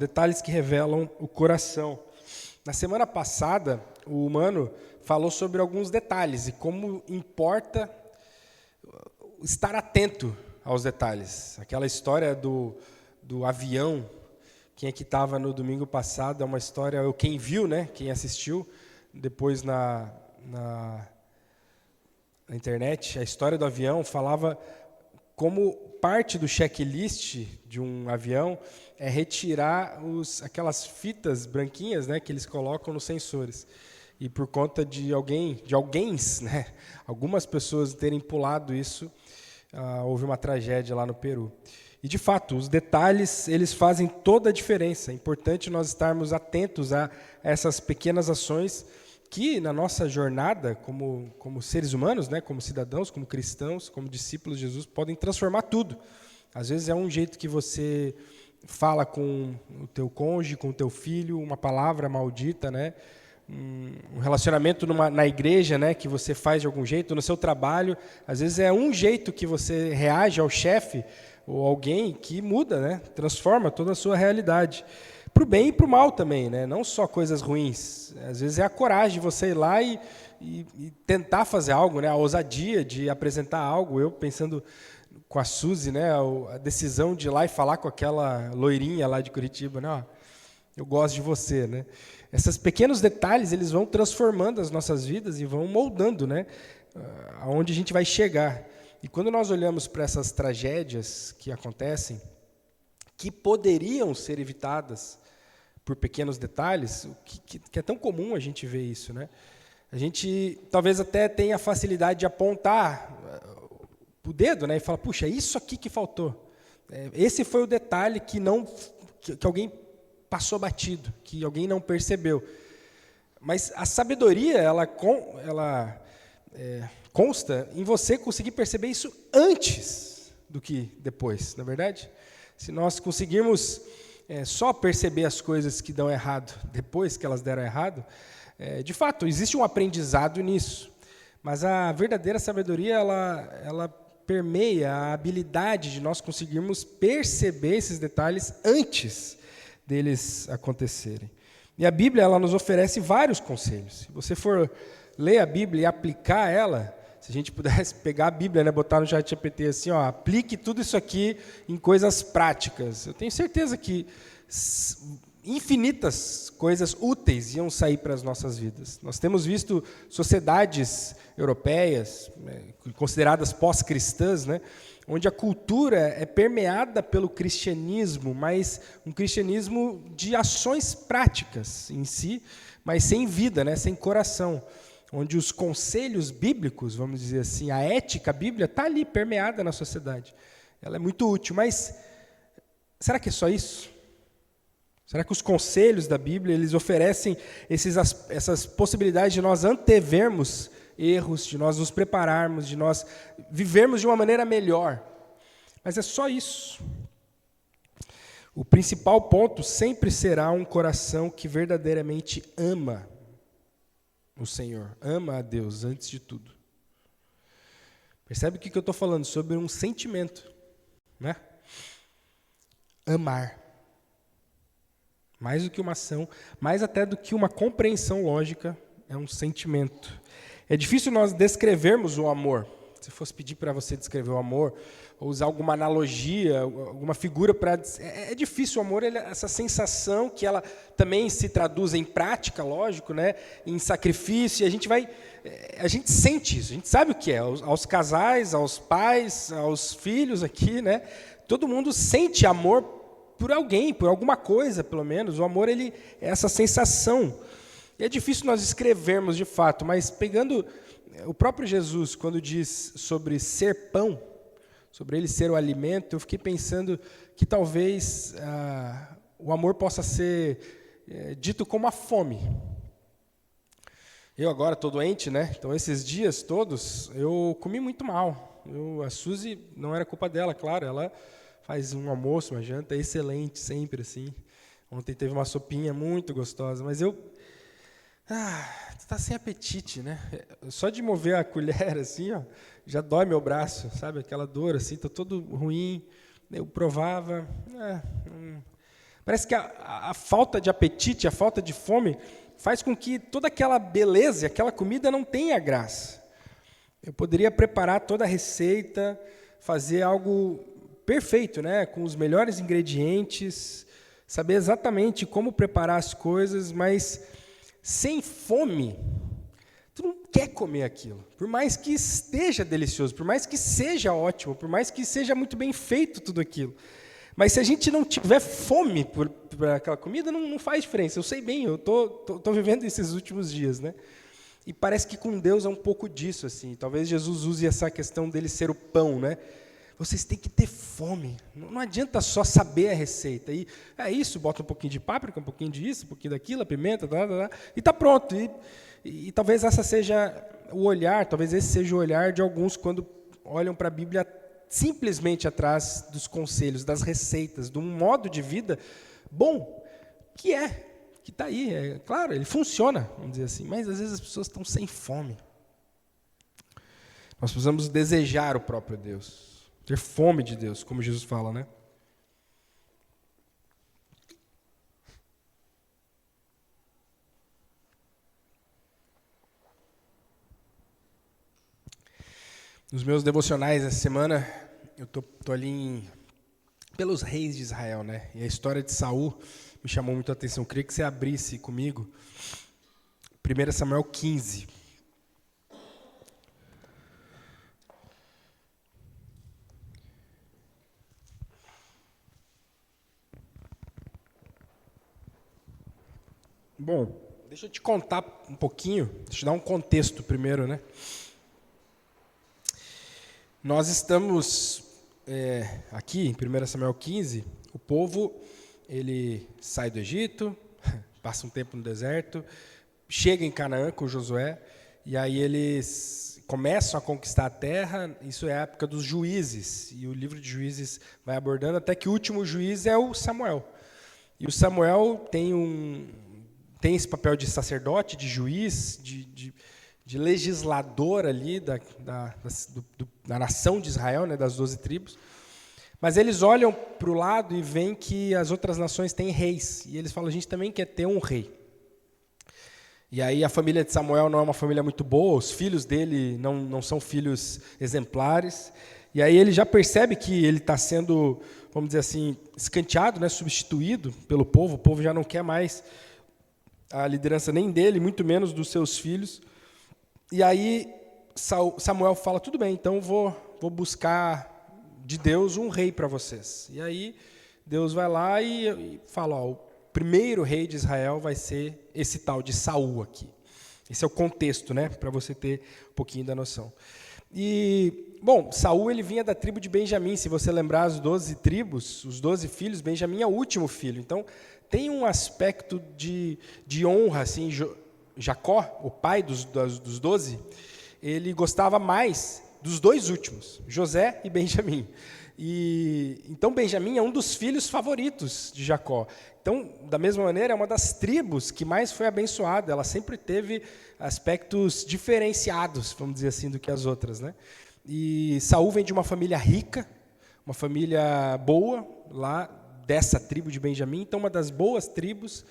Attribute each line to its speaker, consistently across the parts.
Speaker 1: Detalhes que revelam o coração. Na semana passada, o Mano falou sobre alguns detalhes e como importa estar atento aos detalhes. Aquela história do avião, quem é que estava no domingo passado, é uma história, quem viu, né? Quem assistiu, depois na internet, a história do avião falava como parte do checklist de um avião é retirar aquelas fitas branquinhas, né, que eles colocam nos sensores. E por conta de né, algumas pessoas terem pulado isso, houve uma tragédia lá no Peru. E, de fato, os detalhes, eles fazem toda a diferença. É importante nós estarmos atentos a essas pequenas ações que, na nossa jornada, como seres humanos, né, como cidadãos, como cristãos, como discípulos de Jesus, podem transformar tudo. Às vezes é um jeito que você fala com o teu cônjuge, com o teu filho, uma palavra maldita, né? Um relacionamento na igreja, né, que você faz de algum jeito, no seu trabalho. Às vezes é um jeito que você reage ao chefe ou alguém que muda, né, transforma toda a sua realidade. Para o bem e para o mal também, né? Não só coisas ruins. Às vezes é a coragem de você ir lá e tentar fazer algo, né? A ousadia de apresentar algo. Eu pensando com a Suzy, né? A decisão de ir lá e falar com aquela loirinha lá de Curitiba, né? Ó, eu gosto de você, né? Esses pequenos detalhes, eles vão transformando as nossas vidas e vão moldando, né? Aonde a gente vai chegar. E quando nós olhamos para essas tragédias que acontecem, que poderiam ser evitadas por pequenos detalhes, que é tão comum a gente ver isso, né? A gente talvez até tenha a facilidade de apontar o dedo, né, e falar, puxa, isso aqui que faltou. Esse foi o detalhe que alguém passou batido, que alguém não percebeu. Mas a sabedoria, ela consta em você conseguir perceber isso antes do que depois, não é verdade? Se nós conseguirmos só perceber as coisas que dão errado depois que elas deram errado, de fato, existe um aprendizado nisso. Mas a verdadeira sabedoria, ela permeia a habilidade de nós conseguirmos perceber esses detalhes antes deles acontecerem. E a Bíblia, ela nos oferece vários conselhos. Se você for ler a Bíblia e aplicar ela, se a gente pudesse pegar a Bíblia, né, botar no ChatGPT assim, ó, aplique tudo isso aqui em coisas práticas. Eu tenho certeza que infinitas coisas úteis iam sair para as nossas vidas. Nós temos visto sociedades europeias, consideradas pós-cristãs, né, onde a cultura é permeada pelo cristianismo, mas um cristianismo de ações práticas em si, mas sem vida, né, sem coração. Onde os conselhos bíblicos, vamos dizer assim, a ética bíblica está ali, permeada na sociedade. Ela é muito útil, mas será que é só isso? Será que os conselhos da Bíblia, eles oferecem essas possibilidades de nós antevermos erros, de nós nos prepararmos, de nós vivermos de uma maneira melhor? Mas é só isso. O principal ponto sempre será um coração que verdadeiramente ama o Senhor, ama a Deus antes de tudo. Percebe o que eu estou falando? Sobre um sentimento, né? Amar. Mais do que uma ação, mais até do que uma compreensão lógica, é um sentimento. É difícil nós descrevermos o amor. Se fosse pedir para você descrever o amor, ou usar alguma analogia, alguma figura para... É difícil o amor, essa sensação que ela também se traduz em prática, lógico, né? Em sacrifício, e a gente sente isso, a gente sabe o que é. Aos casais, aos pais, aos filhos aqui, né? Todo mundo sente amor por alguém, por alguma coisa, pelo menos. O amor, ele é essa sensação. E é difícil nós escrevermos de fato, mas pegando o próprio Jesus, quando diz sobre ser pão, sobre ele ser o alimento, eu fiquei pensando que talvez o amor possa ser dito como a fome. Eu agora estou doente, né? Então esses dias todos eu comi muito mal. A Suzy, não era culpa dela, claro, ela faz um almoço, uma janta excelente sempre assim. Ontem teve uma sopinha muito gostosa, mas tu tá sem apetite, né? Só de mover a colher assim, ó, já dói meu braço, sabe? Aquela dor assim, tô todo ruim. Eu provava, Parece que a falta de apetite, a falta de fome, faz com que toda aquela beleza, aquela comida não tenha graça. Eu poderia preparar toda a receita, fazer algo perfeito, né? Com os melhores ingredientes, saber exatamente como preparar as coisas, mas sem fome, tu não quer comer aquilo. Por mais que esteja delicioso, por mais que seja ótimo, por mais que seja muito bem feito tudo aquilo. Mas se a gente não tiver fome por aquela comida, não faz diferença. Eu sei bem, eu tô vivendo esses últimos dias, né? E parece que com Deus é um pouco disso, assim. Talvez Jesus use essa questão dele ser o pão, né? Vocês têm que ter fome. Não adianta só saber a receita. E é isso, bota um pouquinho de páprica, um pouquinho disso, um pouquinho daquilo, a pimenta, e está pronto. E talvez essa seja o olhar, talvez esse seja o olhar de alguns quando olham para a Bíblia simplesmente atrás dos conselhos, das receitas, de um modo de vida bom, que está aí. É claro, ele funciona, vamos dizer assim, mas às vezes as pessoas estão sem fome. Nós precisamos desejar o próprio Deus, ter fome de Deus, como Jesus fala, né? Nos meus devocionais essa semana, eu tô ali pelos reis de Israel, né? E a história de Saul me chamou muito a atenção. Eu queria que você abrisse comigo 1 Samuel 15. Bom, deixa eu te contar um pouquinho, deixa eu te dar um contexto primeiro, né? Nós estamos aqui em 1 Samuel 15, o povo, ele sai do Egito, passa um tempo no deserto, chega em Canaã com Josué, e aí eles começam a conquistar a terra, isso é a época dos juízes, e o livro de Juízes vai abordando até que o último juiz é o Samuel. E o Samuel tem esse papel de sacerdote, de juiz, de legislador ali da nação de Israel, né, das 12 tribos. Mas eles olham para o lado e veem que as outras nações têm reis. E eles falam, a gente também quer ter um rei. E aí a família de Samuel não é uma família muito boa, os filhos dele não são filhos exemplares. E aí ele já percebe que ele está sendo, vamos dizer assim, escanteado, né, substituído pelo povo. O povo já não quer mais a liderança nem dele, muito menos dos seus filhos. E aí Samuel fala, tudo bem, então vou buscar de Deus um rei para vocês. E aí Deus vai lá e fala, o primeiro rei de Israel vai ser esse tal de Saul aqui. Esse é o contexto, né, para você ter um pouquinho da noção. E, bom, Saul ele vinha da tribo de Benjamim. Se você lembrar as 12 tribos, os 12 filhos, Benjamim é o último filho. Então, tem um aspecto de honra, assim. Jacó, o pai dos 12, ele gostava mais dos dois últimos, José e Benjamim. Então, Benjamim é um dos filhos favoritos de Jacó. Então, da mesma maneira, é uma das tribos que mais foi abençoada. Ela sempre teve aspectos diferenciados, vamos dizer assim, do que as outras, né? E Saul vem de uma família rica, uma família boa, lá dessa tribo de Benjamim. Então, uma das boas tribos,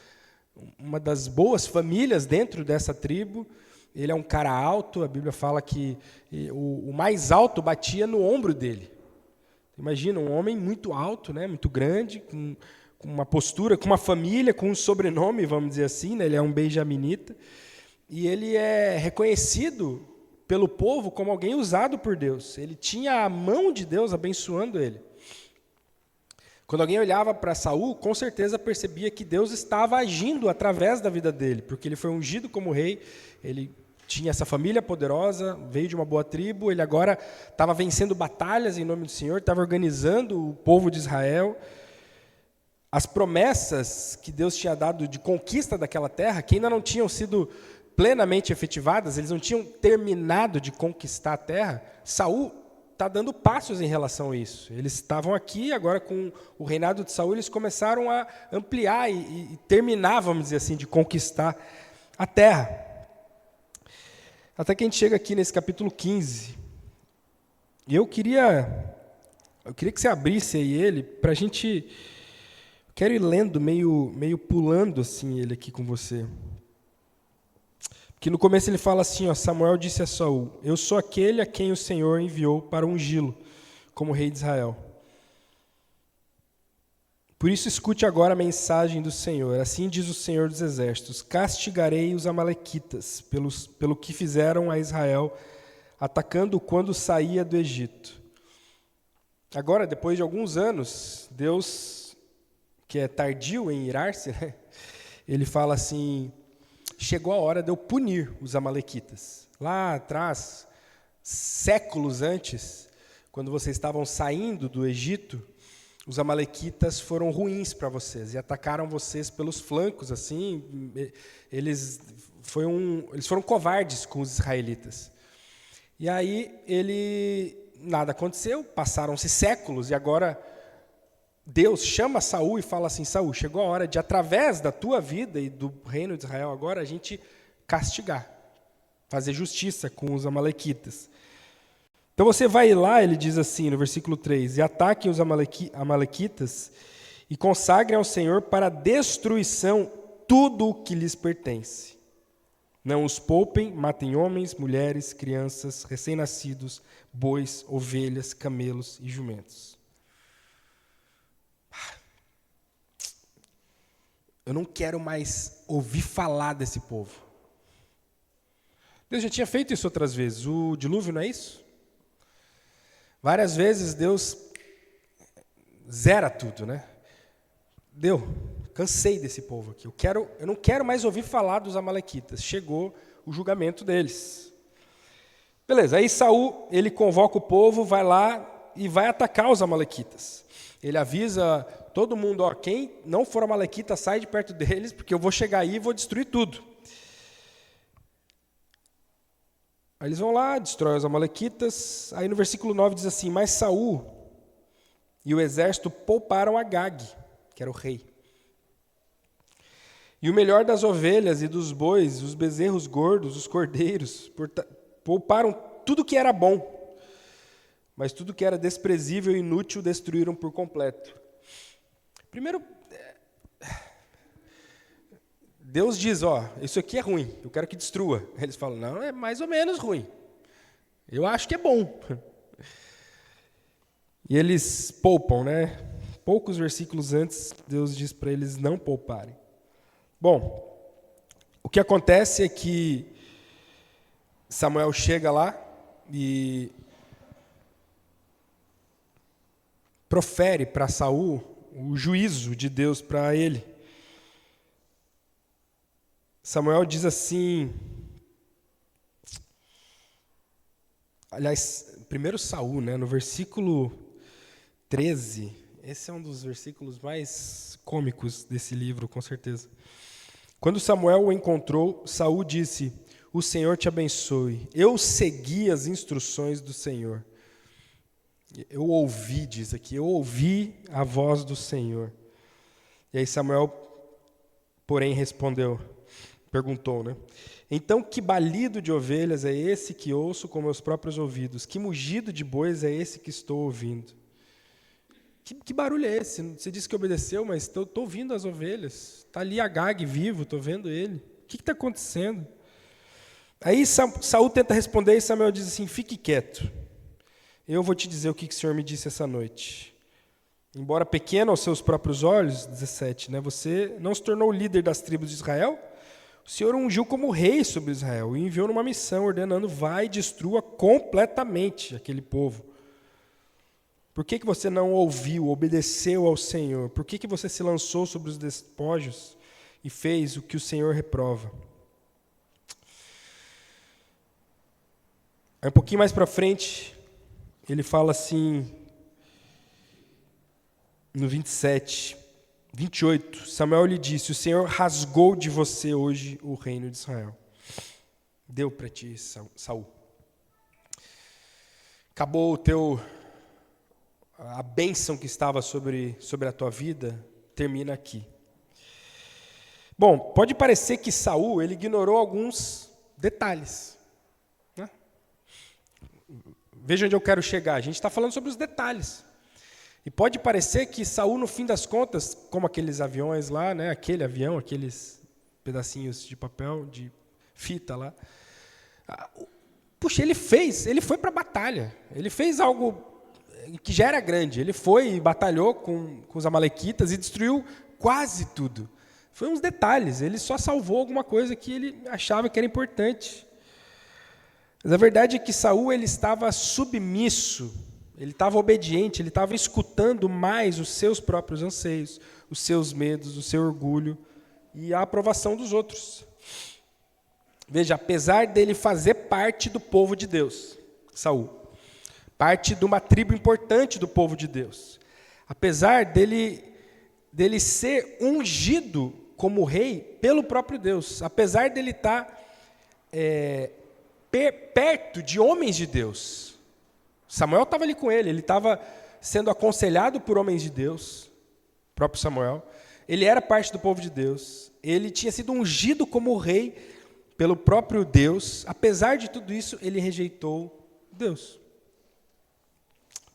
Speaker 1: uma das boas famílias dentro dessa tribo. Ele é um cara alto, a Bíblia fala que o mais alto batia no ombro dele. Imagina, um homem muito alto, né, muito grande, com uma postura, com uma família, com um sobrenome, vamos dizer assim, né, ele é um benjaminita, e ele é reconhecido pelo povo como alguém usado por Deus. Ele tinha a mão de Deus abençoando ele. Quando alguém olhava para Saul, com certeza percebia que Deus estava agindo através da vida dele, porque ele foi ungido como rei, ele tinha essa família poderosa, veio de uma boa tribo, ele agora estava vencendo batalhas em nome do Senhor, estava organizando o povo de Israel. As promessas que Deus tinha dado de conquista daquela terra, que ainda não tinham sido plenamente efetivadas, eles não tinham terminado de conquistar a terra, Saul está dando passos em relação a isso. Eles estavam aqui, agora com o reinado de Saul, eles começaram a ampliar e terminar, vamos dizer assim, de conquistar a terra. Até que a gente chega aqui nesse capítulo 15. E eu queria que você abrisse aí ele, para a gente... Quero ir lendo, meio pulando assim ele aqui com você. Porque no começo ele fala assim, ó, Samuel disse a Saul, eu sou aquele a quem o Senhor enviou para ungí-lo como rei de Israel. Por isso escute agora a mensagem do Senhor. Assim diz o Senhor dos Exércitos, castigarei os amalequitas pelo que fizeram a Israel, atacando quando saía do Egito. Agora, depois de alguns anos, Deus, que é tardio em irar-se, né? Ele fala assim, chegou a hora de eu punir os amalequitas. Lá atrás, séculos antes, quando vocês estavam saindo do Egito, os amalequitas foram ruins para vocês e atacaram vocês pelos flancos, assim, eles foram covardes com os israelitas. E aí nada aconteceu, passaram-se séculos e agora Deus chama Saul e fala assim, Saul, chegou a hora de, através da tua vida e do reino de Israel agora, a gente castigar, fazer justiça com os amalequitas. Então você vai lá, ele diz assim no versículo 3, e ataquem os amalequitas e consagrem ao Senhor para a destruição tudo o que lhes pertence. Não os poupem, matem homens, mulheres, crianças, recém-nascidos, bois, ovelhas, camelos e jumentos. Eu não quero mais ouvir falar desse povo. Deus já tinha feito isso outras vezes. O dilúvio não é isso? Várias vezes Deus zera tudo, né? Cansei desse povo aqui. Eu não quero mais ouvir falar dos amalequitas. Chegou o julgamento deles. Beleza, aí Saul, ele convoca o povo, vai lá e vai atacar os amalequitas. Ele avisa todo mundo, ó, quem não for amalequita, sai de perto deles, porque eu vou chegar aí e vou destruir tudo. Aí eles vão lá, destroem os amalequitas. Aí no versículo 9 diz assim, mas Saul e o exército pouparam Agag, que era o rei. E o melhor das ovelhas e dos bois, os bezerros gordos, os cordeiros, pouparam tudo que era bom, mas tudo que era desprezível e inútil destruíram por completo. Primeiro, Deus diz, ó, isso aqui é ruim, eu quero que destrua. Eles falam, não, é mais ou menos ruim. Eu acho que é bom. E eles poupam, né? Poucos versículos antes, Deus diz para eles não pouparem. Bom, o que acontece é que Samuel chega lá e profere para Saul o juízo de Deus para ele. Samuel diz assim, aliás, primeiro Saul, né, no versículo 13, esse é um dos versículos mais cômicos desse livro, com certeza. Quando Samuel o encontrou, Saul disse, o Senhor te abençoe. Eu segui as instruções do Senhor. Eu ouvi, diz aqui, eu ouvi a voz do Senhor. E aí Samuel, porém, perguntou, né? Então, que balido de ovelhas é esse que ouço com meus próprios ouvidos? Que mugido de bois é esse que estou ouvindo? Que barulho é esse? Você disse que obedeceu, mas estou ouvindo as ovelhas. Está ali Agag vivo, estou vendo ele. O que está acontecendo? Aí Saul tenta responder e Samuel diz assim, fique quieto. Eu vou te dizer o que o Senhor me disse essa noite. Embora pequeno aos seus próprios olhos, 17, né, você não se tornou líder das tribos de Israel? O Senhor ungiu como rei sobre Israel e enviou numa missão, ordenando, vai e destrua completamente aquele povo. Por que você não ouviu, obedeceu ao Senhor? Por que você se lançou sobre os despojos e fez o que o Senhor reprova? Aí um pouquinho mais para frente, ele fala assim, no 28, Samuel lhe disse, o Senhor rasgou de você hoje o reino de Israel. Deu para ti, Saul. Acabou a bênção que estava sobre a tua vida, termina aqui. Bom, pode parecer que Saul ele ignorou alguns detalhes. Veja onde eu quero chegar. A gente está falando sobre os detalhes. E pode parecer que Saul, no fim das contas, como aqueles aviões lá, né, aquele avião, aqueles pedacinhos de papel, de fita lá, puxa, ele foi para a batalha, ele fez algo que já era grande, ele foi e batalhou com os amalequitas e destruiu quase tudo. Foi uns detalhes, ele só salvou alguma coisa que ele achava que era importante. Mas a verdade é que Saul ele estava submisso, ele estava obediente, ele estava escutando mais os seus próprios anseios, os seus medos, o seu orgulho e a aprovação dos outros. Veja, apesar dele fazer parte do povo de Deus, Saul, parte de uma tribo importante do povo de Deus, apesar dele ser ungido como rei pelo próprio Deus, apesar dele estar perto de homens de Deus. Samuel estava ali com ele estava sendo aconselhado por homens de Deus, o próprio Samuel, ele era parte do povo de Deus, ele tinha sido ungido como rei pelo próprio Deus, apesar de tudo isso, ele rejeitou Deus.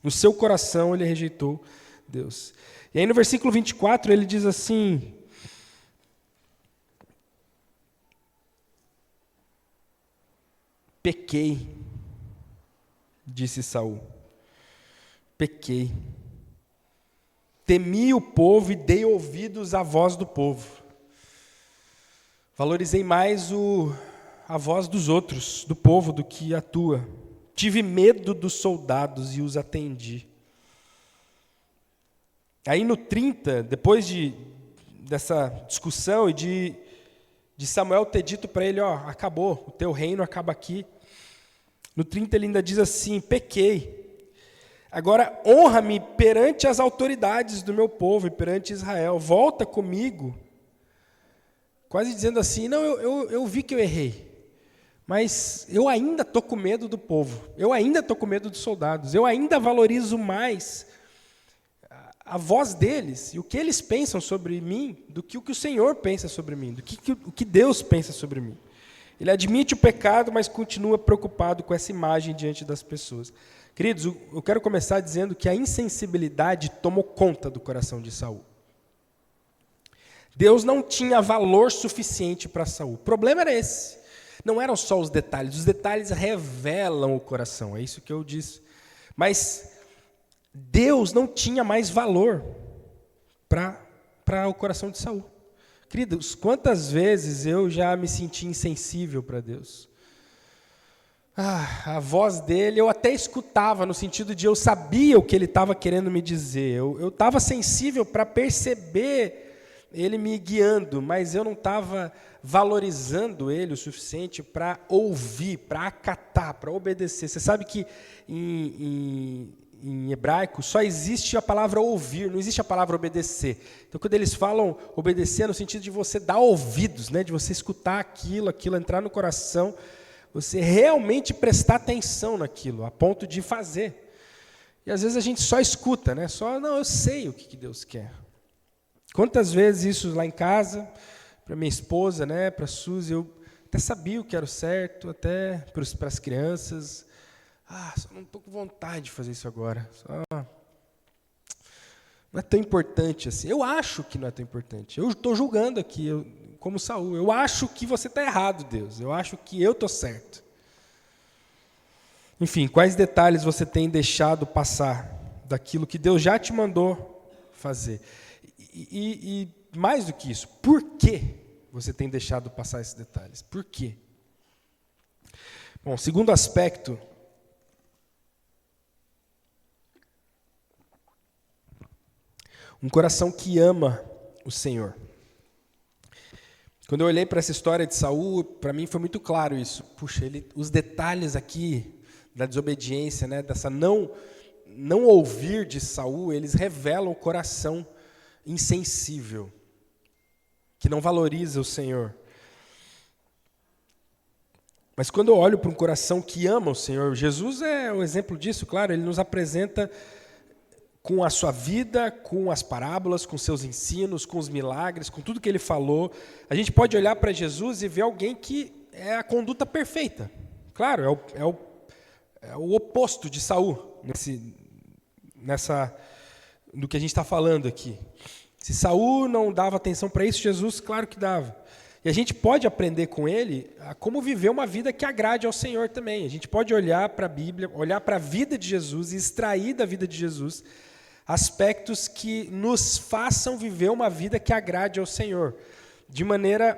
Speaker 1: No seu coração, ele rejeitou Deus. E aí no versículo 24, ele diz assim: pequei, disse Saul, pequei. Temi o povo e dei ouvidos à voz do povo. Valorizei mais a voz dos outros, do povo, do que a tua. Tive medo dos soldados e os atendi. Aí no 30, depois dessa discussão e de Samuel ter dito para ele, acabou, o teu reino acaba aqui. No 30 ele ainda diz assim, pequei. Agora honra-me perante as autoridades do meu povo e perante Israel. Volta comigo. Quase dizendo assim, não, eu vi que eu errei. Mas eu ainda estou com medo do povo, eu ainda estou com medo dos soldados, eu ainda valorizo mais a voz deles e o que eles pensam sobre mim do que o que o Senhor pensa sobre mim, do que o que Deus pensa sobre mim. Ele admite o pecado, mas continua preocupado com essa imagem diante das pessoas. Queridos, eu quero começar dizendo que a insensibilidade tomou conta do coração de Saul. Deus não tinha valor suficiente para Saul. O problema era esse. Não eram só os detalhes revelam o coração, é isso que eu disse. Mas Deus não tinha mais valor para o coração de Saul. Queridos, quantas vezes eu já me senti insensível para Deus? A voz dele eu até escutava, no sentido de eu sabia o que ele estava querendo me dizer. Eu estava sensível para perceber ele me guiando, mas eu não estava valorizando ele o suficiente para ouvir, para acatar, para obedecer. Você sabe que em hebraico só existe a palavra ouvir, não existe a palavra obedecer. Então, quando eles falam obedecer, é no sentido de você dar ouvidos, né? De você escutar aquilo entrar no coração, você realmente prestar atenção naquilo, a ponto de fazer. E às vezes a gente só escuta, né? Não, eu sei o que Deus quer. Quantas vezes isso lá em casa, para minha esposa, né, para a Suzy, eu até sabia o que era o certo, até para as crianças. Só não estou com vontade de fazer isso agora. Não é tão importante assim. Eu acho que não é tão importante. Eu estou julgando aqui, como Saul. Eu acho que você está errado, Deus. Eu acho que eu estou certo. Enfim, quais detalhes você tem deixado passar daquilo que Deus já te mandou fazer? E mais do que isso, por que você tem deixado passar esses detalhes? Por quê? Bom, segundo aspecto, um coração que ama o Senhor. Quando eu olhei para essa história de Saul, para mim foi muito claro isso. Puxa, os detalhes aqui da desobediência, né, dessa não ouvir de Saul, eles revelam o coração insensível, que não valoriza o Senhor. Mas quando eu olho para um coração que ama o Senhor, Jesus é o exemplo disso, claro, ele nos apresenta com a sua vida, com as parábolas, com seus ensinos, com os milagres, com tudo que ele falou. A gente pode olhar para Jesus e ver alguém que é a conduta perfeita. Claro, é o oposto de Saul, do que a gente está falando aqui. Se Saul não dava atenção para isso, Jesus, claro que dava. E a gente pode aprender com ele a como viver uma vida que agrade ao Senhor também. A gente pode olhar para a Bíblia, olhar para a vida de Jesus e extrair da vida de Jesus aspectos que nos façam viver uma vida que agrade ao Senhor, de maneira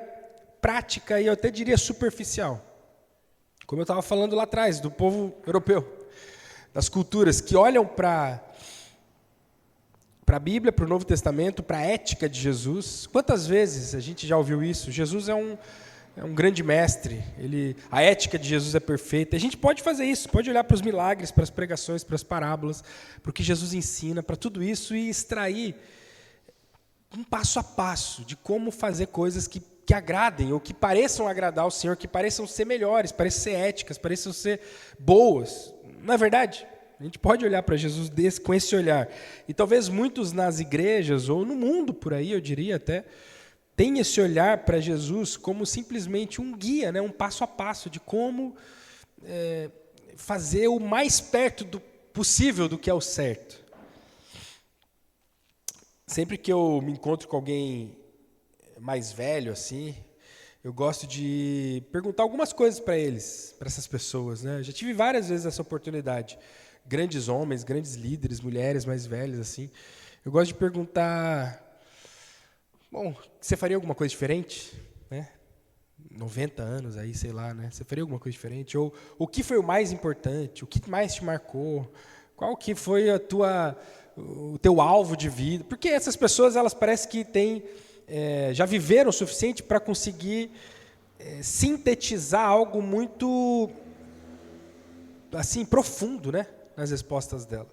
Speaker 1: prática e eu até diria superficial. Como eu estava falando lá atrás, do povo europeu, das culturas que olham para a Bíblia, para o Novo Testamento, para a ética de Jesus. Quantas vezes a gente já ouviu isso? Jesus é um grande mestre, a ética de Jesus é perfeita. A gente pode fazer isso, pode olhar para os milagres, para as pregações, para as parábolas, para o que Jesus ensina, para tudo isso e extrair um passo a passo de como fazer coisas que agradem, ou que pareçam agradar ao Senhor, que pareçam ser melhores, pareçam ser éticas, pareçam ser boas. Não é verdade? A gente pode olhar para Jesus com esse olhar. E talvez muitos nas igrejas, ou no mundo por aí, eu diria até, tem esse olhar para Jesus como simplesmente um guia, né? Um passo a passo de como fazer o mais perto possível do que é o certo. Sempre que eu me encontro com alguém mais velho, assim, eu gosto de perguntar algumas coisas para eles, para essas pessoas, né? Já tive várias vezes essa oportunidade. Grandes homens, grandes líderes, mulheres mais velhas, assim. Eu gosto de perguntar... Bom, você faria alguma coisa diferente? Né? 90 anos aí, sei lá, né? Você faria alguma coisa diferente? Ou o que foi o mais importante? O que mais te marcou? Qual que foi o teu alvo de vida? Porque essas pessoas, elas parecem que já viveram o suficiente para conseguir sintetizar algo muito assim, profundo, né? Nas respostas dela.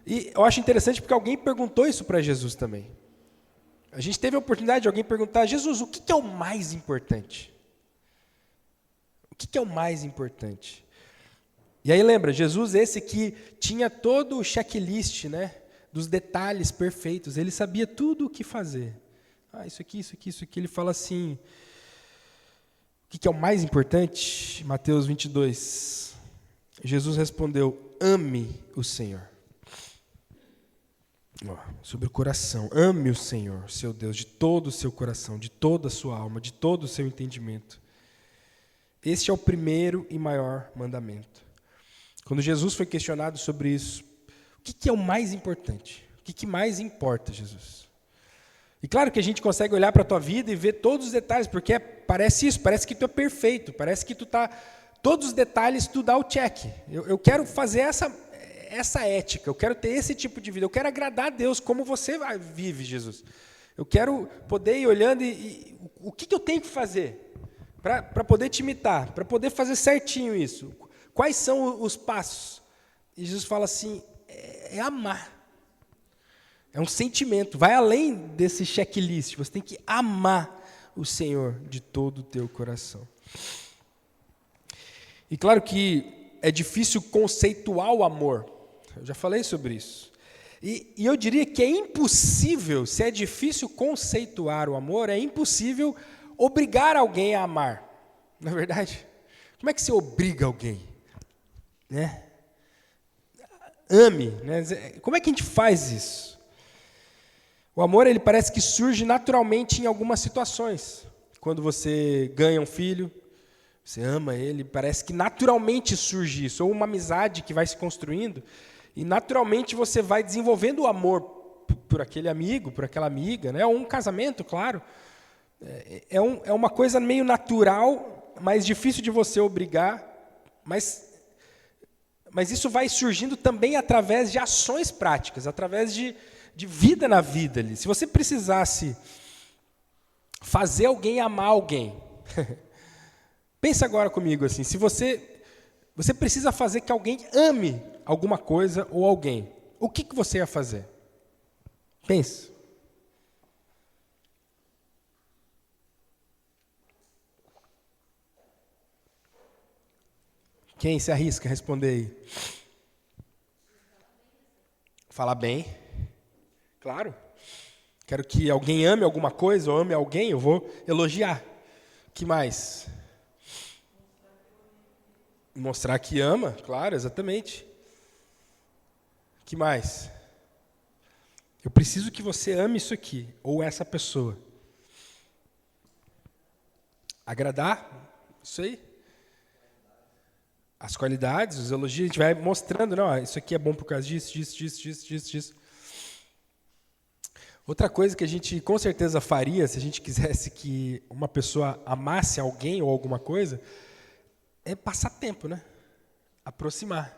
Speaker 1: E eu acho interessante porque alguém perguntou isso para Jesus também. A gente teve a oportunidade de alguém perguntar: Jesus, o que é o mais importante? O que é o mais importante? E aí lembra, Jesus esse que tinha todo o checklist, né, dos detalhes perfeitos, ele sabia tudo o que fazer. Isso aqui, isso aqui, isso aqui. Ele fala assim, o que é o mais importante? Mateus 22. Jesus respondeu: ame o Senhor. Sobre o coração, ame o Senhor, seu Deus, de todo o seu coração, de toda a sua alma, de todo o seu entendimento. Este é o primeiro e maior mandamento. Quando Jesus foi questionado sobre isso, o que é o mais importante? O que mais importa, Jesus? E claro que a gente consegue olhar para a tua vida e ver todos os detalhes, porque parece isso, parece que tu é perfeito, parece que tu está... Todos os detalhes tu dá o check. Eu quero fazer essa ética, eu quero ter esse tipo de vida, eu quero agradar a Deus como você vive, Jesus. Eu quero poder ir olhando e o que eu tenho que fazer para poder te imitar, para poder fazer certinho isso. Quais são os passos? E Jesus fala assim, é amar. É um sentimento, vai além desse checklist, você tem que amar o Senhor de todo o teu coração. E claro que é difícil conceituar o amor, eu já falei sobre isso. E eu diria que é impossível, se é difícil conceituar o amor, é impossível obrigar alguém a amar. Não é verdade? Como é que você obriga alguém? Né? Ame. Né? Como é que a gente faz isso? O amor, ele parece que surge naturalmente em algumas situações. Quando você ganha um filho, você ama ele, parece que naturalmente surge isso. Ou uma amizade que vai se construindo, e naturalmente você vai desenvolvendo o amor por aquele amigo, por aquela amiga, né? Ou um casamento, claro. É uma coisa meio natural, mas difícil de você obrigar, mas isso vai surgindo também através de ações práticas, através de vida na vida ali. Se você precisasse fazer alguém amar alguém, pensa agora comigo assim, se você precisa fazer que alguém ame alguma coisa ou alguém, o que você ia fazer? Pensa. Quem se arrisca a responder aí? Falar bem. Claro. Quero que alguém ame alguma coisa ou ame alguém, eu vou elogiar. Que mais? Mostrar que ama, claro, exatamente. Que mais? Eu preciso que você ame isso aqui, ou essa pessoa. Agradar, isso aí. As qualidades, os elogios, a gente vai mostrando, não, isso aqui é bom por causa disso, disso. Outra coisa que a gente com certeza faria, se a gente quisesse que uma pessoa amasse alguém ou alguma coisa, é passar tempo, né? Aproximar.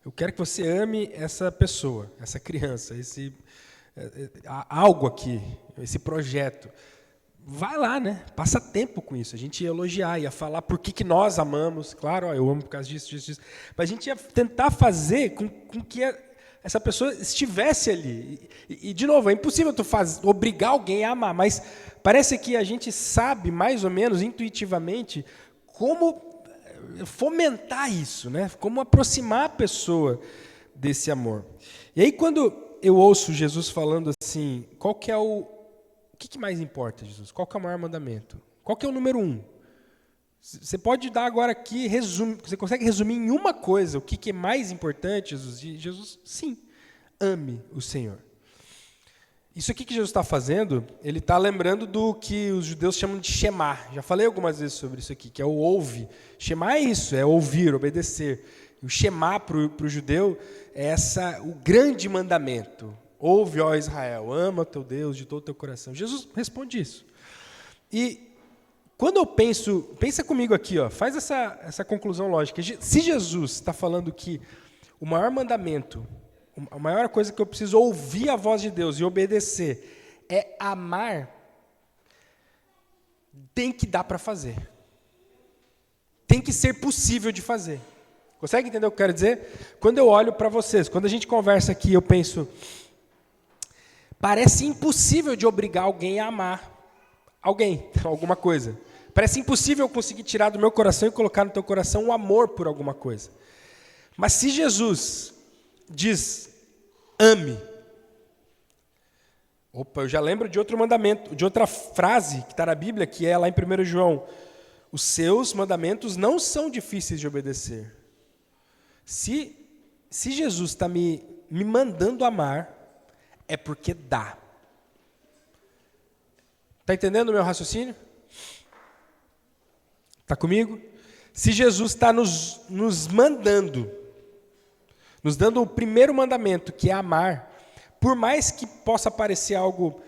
Speaker 1: Eu quero que você ame essa pessoa, essa criança, algo aqui, esse projeto. Vai lá, né? Passa tempo com isso. A gente ia elogiar, ia falar por que nós amamos. Claro, ó, eu amo por causa disso. Mas a gente ia tentar fazer com que essa pessoa estivesse ali. E de novo, é impossível tu obrigar alguém a amar, mas parece que a gente sabe, mais ou menos, intuitivamente, como fomentar isso, né? Como aproximar a pessoa desse amor. E aí, quando eu ouço Jesus falando assim, qual que é o que mais importa, Jesus? Qual que é o maior mandamento? Qual que é o número 1? Você pode dar agora aqui, você consegue resumir em uma coisa o que é mais importante, Jesus? E Jesus, sim, ame o Senhor. Isso aqui que Jesus está fazendo, ele está lembrando do que os judeus chamam de Shema. Já falei algumas vezes sobre isso aqui, que é o ouve. Shema é isso, é ouvir, obedecer. E o Shema para o judeu é o grande mandamento. Ouve, ó Israel, ama teu Deus de todo o teu coração. Jesus responde isso. E quando eu pensa comigo aqui, ó, faz essa conclusão lógica. Se Jesus está falando que o maior mandamento, a maior coisa que eu preciso ouvir a voz de Deus e obedecer é amar, tem que dar para fazer. Tem que ser possível de fazer. Consegue entender o que eu quero dizer? Quando eu olho para vocês, quando a gente conversa aqui, eu penso, parece impossível de obrigar alguém a amar alguém, alguma coisa. Parece impossível eu conseguir tirar do meu coração e colocar no teu coração o amor por alguma coisa. Mas se Jesus diz, ame. Opa, eu já lembro de outro mandamento, de outra frase que está na Bíblia, que é lá em 1 João. Os seus mandamentos não são difíceis de obedecer. Se Jesus está me mandando amar, é porque dá. Está entendendo o meu raciocínio? Está comigo? Se Jesus está nos mandando, nos dando o primeiro mandamento, que é amar, por mais que possa parecer algo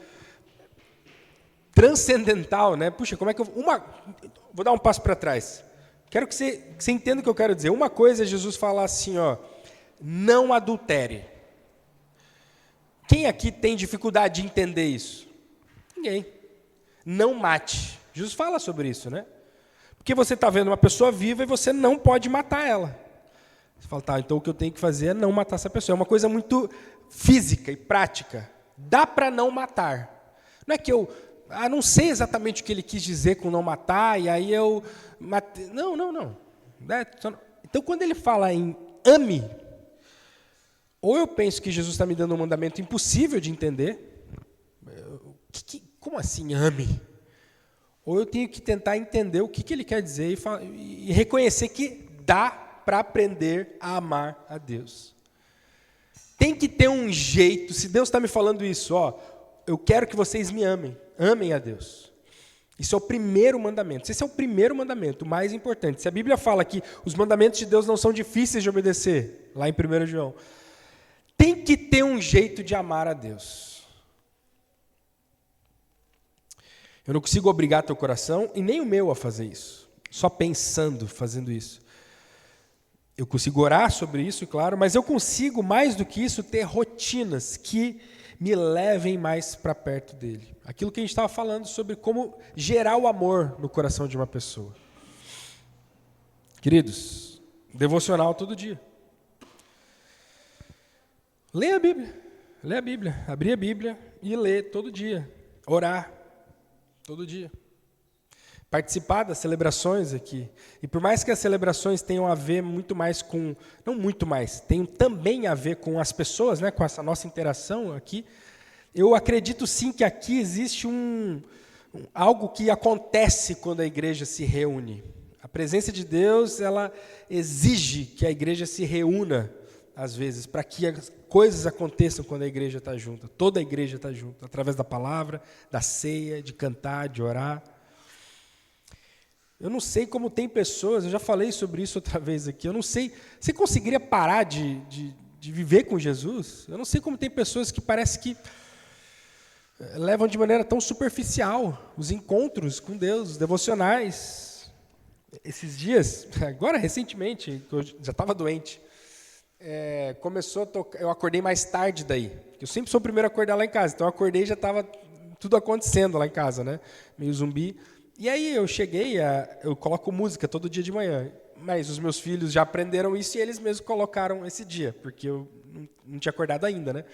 Speaker 1: transcendental, né? Puxa, como é que vou dar um passo para trás. Quero que você entenda o que eu quero dizer. Uma coisa é Jesus falar assim, ó, não adultere. Quem aqui tem dificuldade de entender isso? Ninguém. Não mate. Jesus fala sobre isso, né? Porque você está vendo uma pessoa viva e você não pode matar ela. Você fala, tá, então o que eu tenho que fazer é não matar essa pessoa. É uma coisa muito física e prática. Dá para não matar. Não é que eu não sei exatamente o que ele quis dizer com não matar, e aí eu matei. Não. Então, quando ele fala em ame, ou eu penso que Jesus está me dando um mandamento impossível de entender, como assim ame? Ou eu tenho que tentar entender o que ele quer dizer e reconhecer que dá para aprender a amar a Deus. Tem que ter um jeito, se Deus está me falando isso, ó, eu quero que vocês me amem a Deus. Isso é o primeiro mandamento. Esse é o primeiro mandamento, o mais importante. Se a Bíblia fala que os mandamentos de Deus não são difíceis de obedecer, lá em 1 João, tem que ter um jeito de amar a Deus. Eu não consigo obrigar teu coração e nem o meu a fazer isso. Só pensando, fazendo isso. Eu consigo orar sobre isso, claro, mas eu consigo, mais do que isso, ter rotinas que me levem mais para perto dele. Aquilo que a gente estava falando sobre como gerar o amor no coração de uma pessoa. Queridos, devocional todo dia. Lê a Bíblia, abrir a Bíblia e ler todo dia. Orar todo dia. Participar das celebrações aqui. E por mais que as celebrações tenham a ver muito mais com, não muito mais, tenham também a ver com as pessoas, né, com essa nossa interação aqui, eu acredito sim que aqui existe algo que acontece quando a igreja se reúne. A presença de Deus, ela exige que a igreja se reúna às vezes, para que as coisas aconteçam quando a igreja está junta. Toda a igreja está junta, através da palavra, da ceia, de cantar, de orar. Eu não sei como tem pessoas, eu já falei sobre isso outra vez aqui, eu não sei, você conseguiria parar de viver com Jesus? Eu não sei como tem pessoas que parece que levam de maneira tão superficial os encontros com Deus, os devocionais. Esses dias, agora recentemente, eu já estava doente, começou a tocar, eu acordei mais tarde daí, eu sempre sou o primeiro a acordar lá em casa, então eu acordei e já estava tudo acontecendo lá em casa, né? Meio zumbi. E aí eu cheguei, eu coloco música todo dia de manhã, mas os meus filhos já aprenderam isso e eles mesmos colocaram esse dia, porque eu não tinha acordado ainda, né?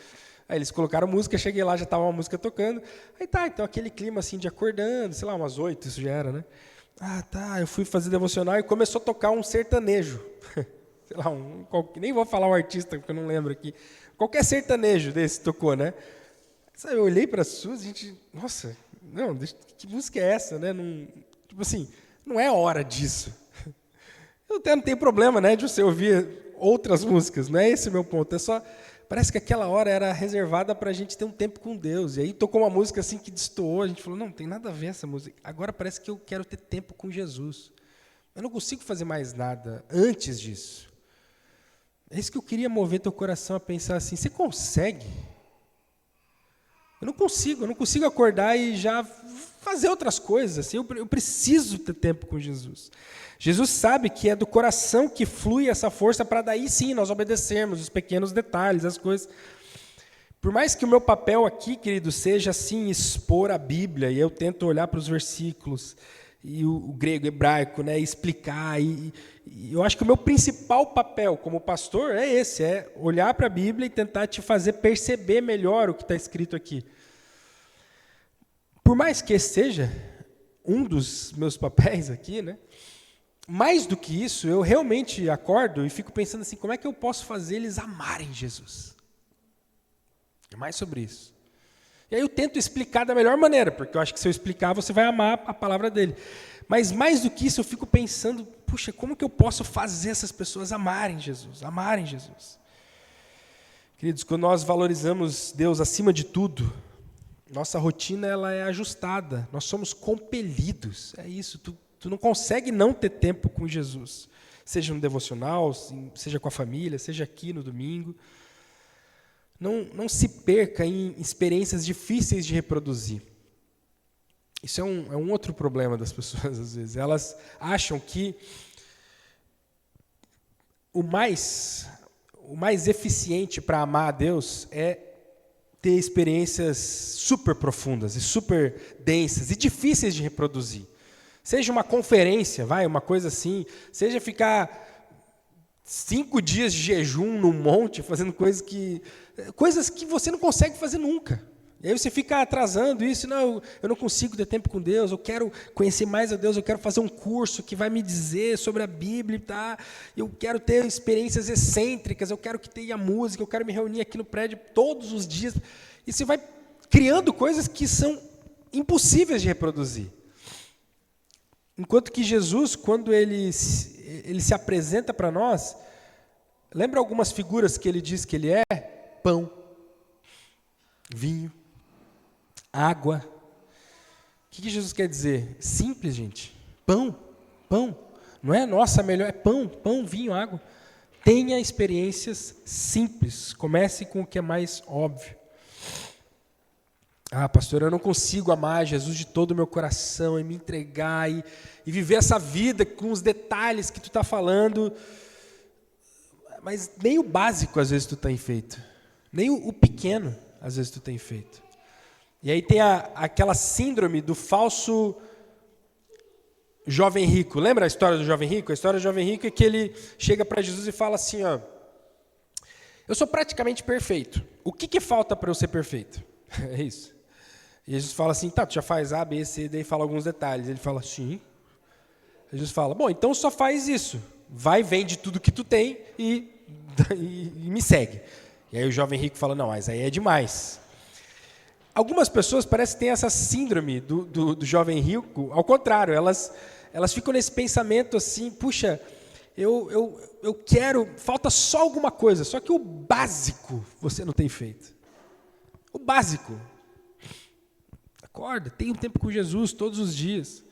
Speaker 1: Aí eles colocaram música, cheguei lá, já estava uma música tocando, aí tá, então aquele clima assim de acordando, sei lá, umas 8, isso já era, né? Ah, tá, eu fui fazer devocional e começou a tocar um sertanejo, sei lá, nem vou falar o artista, porque eu não lembro aqui, qualquer sertanejo desse tocou, né? Eu olhei para as suas, a gente, nossa, não, que música é essa, né? Não, tipo assim, não é hora disso. Eu até não tenho problema, né, de você ouvir outras músicas, não é esse o meu ponto, é só, parece que aquela hora era reservada para a gente ter um tempo com Deus, e aí tocou uma música assim que destoou, a gente falou, não tem nada a ver essa música, agora parece que eu quero ter tempo com Jesus, eu não consigo fazer mais nada antes disso. É isso que eu queria mover teu coração a pensar assim, você consegue? Eu não consigo acordar e já fazer outras coisas, assim, eu preciso ter tempo com Jesus. Jesus sabe que é do coração que flui essa força para daí sim nós obedecermos os pequenos detalhes, as coisas. Por mais que o meu papel aqui, querido, seja assim, expor a Bíblia, e eu tento olhar para os versículos, e o grego, hebraico, né, explicar, e eu acho que o meu principal papel como pastor é esse, é olhar para a Bíblia e tentar te fazer perceber melhor o que está escrito aqui. Por mais que esse seja um dos meus papéis aqui, né, mais do que isso, eu realmente acordo e fico pensando assim, como é que eu posso fazer eles amarem Jesus? É mais sobre isso. E aí eu tento explicar da melhor maneira, porque eu acho que se eu explicar, você vai amar a palavra dele. Mas mais do que isso, eu fico pensando, puxa, como que eu posso fazer essas pessoas amarem Jesus? Amarem Jesus. Queridos, quando nós valorizamos Deus acima de tudo, nossa rotina ela é ajustada, nós somos compelidos, é isso, tu não consegue não ter tempo com Jesus, seja no devocional, seja com a família, seja aqui no domingo. Não se perca em experiências difíceis de reproduzir. Isso é um outro problema das pessoas, às vezes. Elas acham que o mais eficiente para amar a Deus é ter experiências super profundas e super densas e difíceis de reproduzir. Seja uma conferência, uma coisa assim, seja ficar 5 dias de jejum num monte, fazendo coisas que você não consegue fazer nunca. E aí você fica atrasando isso, não, eu não consigo ter tempo com Deus, eu quero conhecer mais a Deus, eu quero fazer um curso que vai me dizer sobre a Bíblia, tá? Eu quero ter experiências excêntricas, eu quero que tenha música, eu quero me reunir aqui no prédio todos os dias. E você vai criando coisas que são impossíveis de reproduzir. Enquanto que Jesus, quando ele se apresenta para nós, lembra algumas figuras que ele diz que ele é? Pão, vinho, água. O que Jesus quer dizer? Simples, gente. Pão. Não é nossa melhor, é pão, vinho, água. Tenha experiências simples. Comece com o que é mais óbvio. Ah, pastor, eu não consigo amar Jesus de todo o meu coração e me entregar e viver essa vida com os detalhes que tu está falando. Mas nem o básico às vezes tu tem feito. Nem o pequeno às vezes tu tem feito. E aí tem aquela síndrome do falso jovem rico. Lembra a história do jovem rico? A história do jovem rico é que ele chega para Jesus e fala assim, ó, eu sou praticamente perfeito. O que falta para eu ser perfeito? É isso. E Jesus fala assim, tá, tu já faz A, B, C, D, e fala alguns detalhes. Ele fala, sim. Jesus fala, bom, então só faz isso. Vai, vende tudo que tu tem e me segue. E aí o jovem rico fala, não, mas aí é demais. Algumas pessoas parecem que têm essa síndrome do jovem rico, ao contrário, elas ficam nesse pensamento assim, puxa, eu quero, falta só alguma coisa, só que o básico você não tem feito. O básico. Acorda, tenha um tempo com Jesus todos os dias.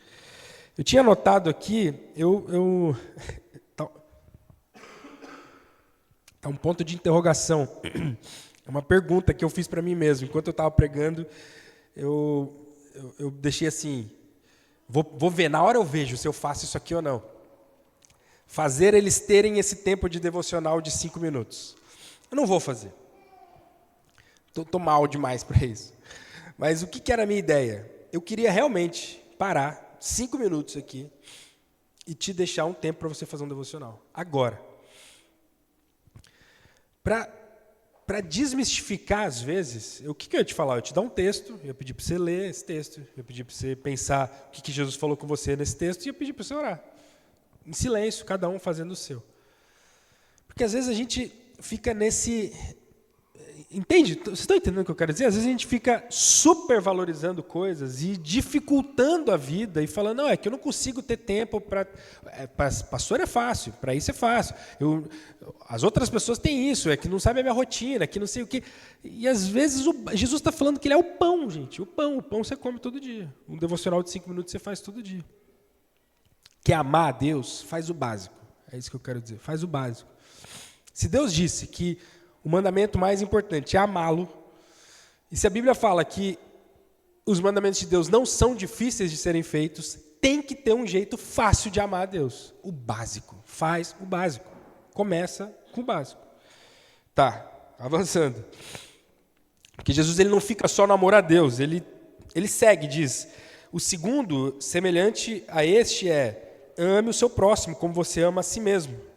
Speaker 1: Eu tinha anotado aqui, tá um ponto de interrogação. É uma pergunta que eu fiz para mim mesmo. Enquanto eu estava pregando, eu deixei assim, vou ver, na hora eu vejo se eu faço isso aqui ou não. Fazer eles terem esse tempo de devocional de 5 minutos. Eu não vou fazer. Estou mal demais para isso. Mas o que era a minha ideia? Eu queria realmente parar 5 minutos aqui e te deixar um tempo para você fazer um devocional. Agora. Para desmistificar, às vezes, o que eu ia te falar? Eu ia te dar um texto, eu ia pedir para você ler esse texto, eu ia pedir para você pensar o que Jesus falou com você nesse texto e eu ia pedir para você orar. Em silêncio, cada um fazendo o seu. Porque às vezes a gente fica nesse... Entende? Vocês estão entendendo o que eu quero dizer? Às vezes a gente fica supervalorizando coisas e dificultando a vida e falando, não, é que eu não consigo ter tempo para... pastor é fácil, para isso é fácil. As outras pessoas têm isso, é que não sabem a minha rotina, que não sei o quê. E às vezes Jesus está falando que ele é o pão, gente. O pão você come todo dia. Um devocional de 5 minutos você faz todo dia. Quer amar a Deus? Faz o básico. É isso que eu quero dizer, faz o básico. Se Deus disse que o mandamento mais importante é amá-lo, e se a Bíblia fala que os mandamentos de Deus não são difíceis de serem feitos, tem que ter um jeito fácil de amar a Deus. O básico. Faz o básico. Começa com o básico. Tá, avançando. Porque Jesus ele não fica só no amor a Deus, ele segue, diz, o segundo, semelhante a este é, ame o seu próximo como você ama a si mesmo.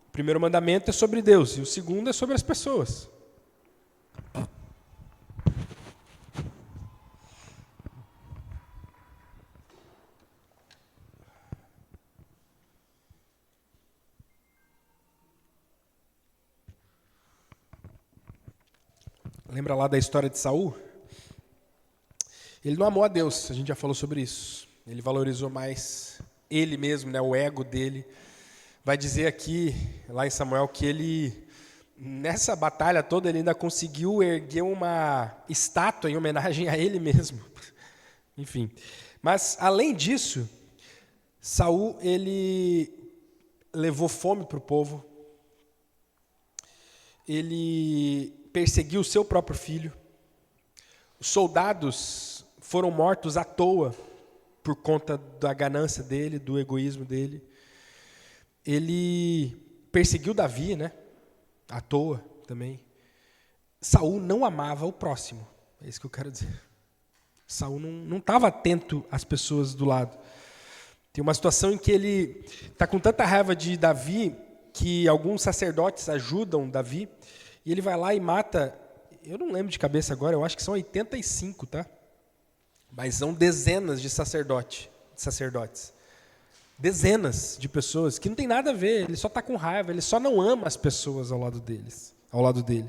Speaker 1: O primeiro mandamento é sobre Deus e o segundo é sobre as pessoas. Lembra lá da história de Saul? Ele não amou a Deus, a gente já falou sobre isso. Ele valorizou mais ele mesmo, né, o ego dele. Vai dizer aqui, lá em Samuel, que ele, nessa batalha toda, ele ainda conseguiu erguer uma estátua em homenagem a ele mesmo. Enfim. Mas, além disso, Saul, ele levou fome para o povo. Ele perseguiu o seu próprio filho. Os soldados foram mortos à toa por conta da ganância dele, do egoísmo dele. Ele perseguiu Davi, né? À toa também. Saul não amava o próximo. É isso que eu quero dizer. Saul não estava atento às pessoas do lado. Tem uma situação em que ele está com tanta raiva de Davi que alguns sacerdotes ajudam Davi e ele vai lá e mata, eu não lembro de cabeça agora, eu acho que são 85, tá? Mas são dezenas de sacerdotes. Dezenas de pessoas que não tem nada a ver, ele só está com raiva, ele só não ama as pessoas ao lado dele.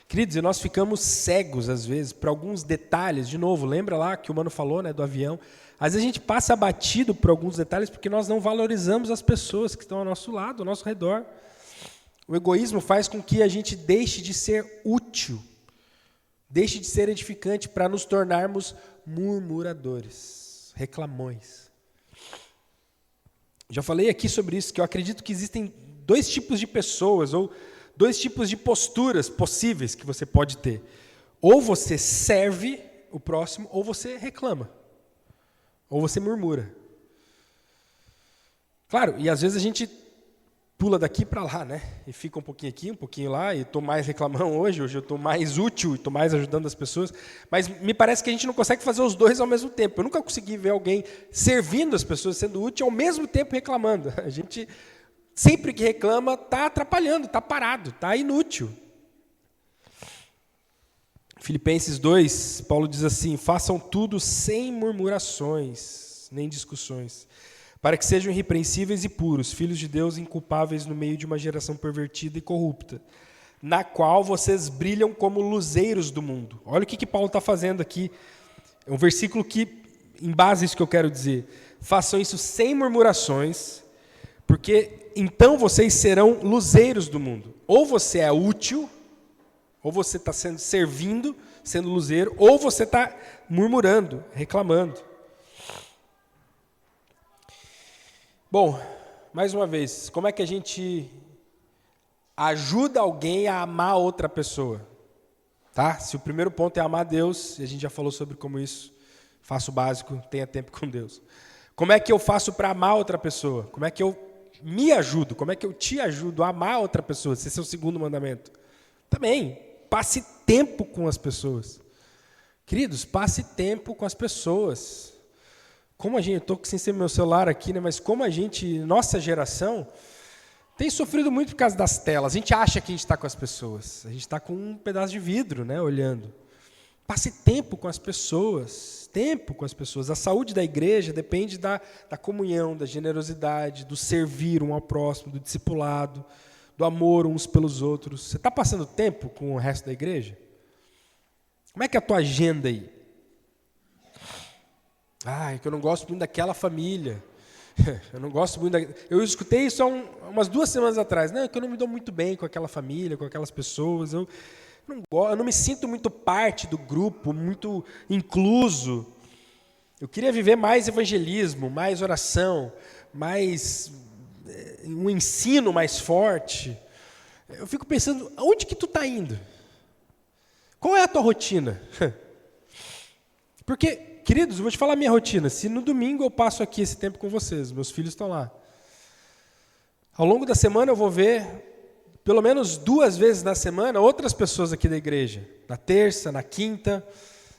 Speaker 1: Queridos, e nós ficamos cegos às vezes para alguns detalhes, de novo, lembra lá que o Mano falou, né, do avião, às vezes a gente passa abatido por alguns detalhes porque nós não valorizamos as pessoas que estão ao nosso lado, ao nosso redor. O egoísmo faz com que a gente deixe de ser útil, deixe de ser edificante para nos tornarmos murmuradores, reclamões. Já falei aqui sobre isso, que eu acredito que existem 2 tipos de pessoas, ou 2 tipos de posturas possíveis que você pode ter. Ou você serve o próximo, ou você reclama. Ou você murmura. Claro, e às vezes a gente pula daqui para lá, né? E fica um pouquinho aqui, um pouquinho lá, e estou mais reclamando hoje eu estou mais útil, estou mais ajudando as pessoas. Mas me parece que a gente não consegue fazer os 2 ao mesmo tempo. Eu nunca consegui ver alguém servindo as pessoas, sendo útil, ao mesmo tempo reclamando. A gente, sempre que reclama, está atrapalhando, está parado, está inútil. Filipenses 2, Paulo diz assim, façam tudo sem murmurações, nem discussões, para que sejam irrepreensíveis e puros, filhos de Deus inculpáveis no meio de uma geração pervertida e corrupta, na qual vocês brilham como luzeiros do mundo. Olha o que Paulo está fazendo aqui. É um versículo que, em base a isso que eu quero dizer, façam isso sem murmurações, Porque então vocês serão luzeiros do mundo. Ou você é útil, ou você está servindo, sendo luzeiro, ou você está murmurando, reclamando. Bom, mais uma vez, como é que a gente ajuda alguém a amar outra pessoa? Tá? Se o primeiro ponto é amar Deus, e a gente já falou sobre como isso, faço o básico, tenha tempo com Deus. Como é que eu faço para amar outra pessoa? Como é que eu me ajudo? Como é que eu te ajudo a amar outra pessoa? Esse é o segundo mandamento. Também, passe tempo com as pessoas. Queridos, passe tempo com as pessoas. Como a gente, eu estou sem ser meu celular aqui, né? Mas como a gente, nossa geração, tem sofrido muito por causa das telas. A gente acha que a gente está com as pessoas. A gente está com um pedaço de vidro, né? Olhando. Passe tempo com as pessoas. Tempo com as pessoas. A saúde da igreja depende da comunhão, da generosidade, do servir um ao próximo, do discipulado, do amor uns pelos outros. Você está passando tempo com o resto da igreja? Como é que é a tua agenda aí? Ah, é que eu não gosto muito daquela família. Eu não gosto muito Eu escutei isso há umas 2 semanas atrás. Não, é que eu não me dou muito bem com aquela família, com aquelas pessoas. Eu não me sinto muito parte do grupo, muito incluso. Eu queria viver mais evangelismo, mais oração, mais um ensino mais forte. Eu fico pensando, aonde que tu está indo? Qual é a tua rotina? Porque, queridos, eu vou te falar a minha rotina. Se no domingo eu passo aqui esse tempo com vocês, meus filhos estão lá. Ao longo da semana eu vou ver, pelo menos 2 vezes na semana, outras pessoas aqui da igreja. Na terça, na quinta.